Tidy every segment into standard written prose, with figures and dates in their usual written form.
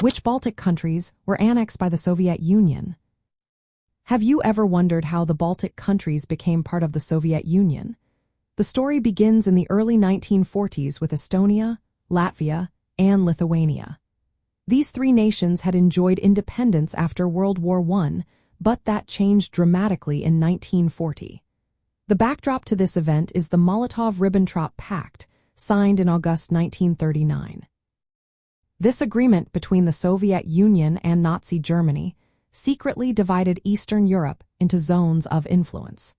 Which Baltic countries were annexed by the Soviet Union? Have you ever wondered how the Baltic countries became part of the Soviet Union? The story begins in the early 1940s with Estonia, Latvia, and Lithuania. These three nations had enjoyed independence after World War I, but that changed dramatically in 1940. The backdrop to this event is the Molotov-Ribbentrop Pact, signed in August 1939. This agreement between the Soviet Union and Nazi Germany secretly divided Eastern Europe into zones of influence.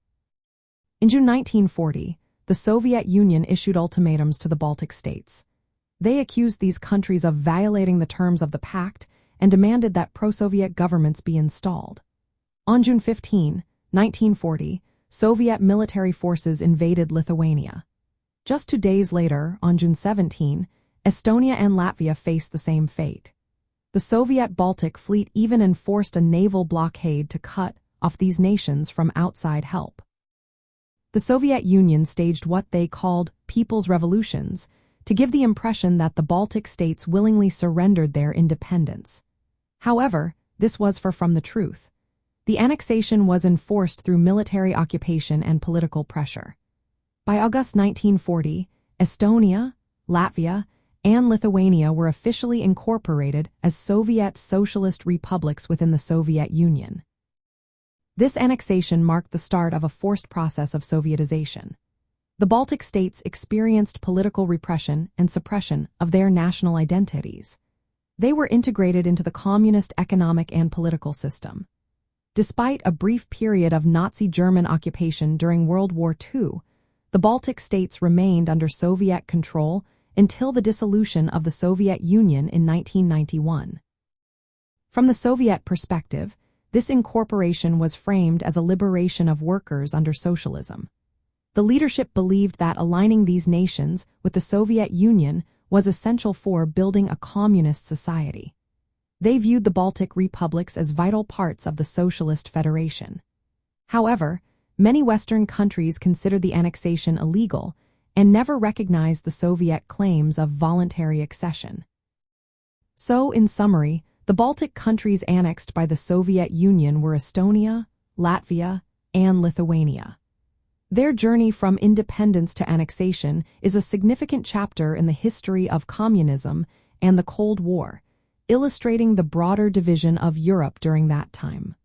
In June 1940, the Soviet Union issued ultimatums to the Baltic states. They accused these countries of violating the terms of the pact and demanded that pro-Soviet governments be installed. On June 15, 1940, Soviet military forces invaded Lithuania. Just 2 days later, on June 17, Estonia and Latvia faced the same fate. The Soviet Baltic Fleet even enforced a naval blockade to cut off these nations from outside help. The Soviet Union staged what they called people's revolutions to give the impression that the Baltic states willingly surrendered their independence. However, this was far from the truth. The annexation was enforced through military occupation and political pressure. By August 1940, Estonia, Latvia, and Lithuania were officially incorporated as Soviet socialist republics within the Soviet Union. This annexation marked the start of a forced process of Sovietization. The Baltic states experienced political repression and suppression of their national identities. They were integrated into the communist economic and political system. Despite a brief period of Nazi German occupation during World War II, the Baltic states remained under Soviet control until the dissolution of the Soviet Union in 1991. From the Soviet perspective, this incorporation was framed as a liberation of workers under socialism. The leadership believed that aligning these nations with the Soviet Union was essential for building a communist society. They viewed the Baltic republics as vital parts of the Socialist Federation. However, many Western countries considered the annexation illegal and never recognized the Soviet claims of voluntary accession. So, in summary, the Baltic countries annexed by the Soviet Union were Estonia, Latvia, and Lithuania. Their journey from independence to annexation is a significant chapter in the history of communism and the Cold War, illustrating the broader division of Europe during that time.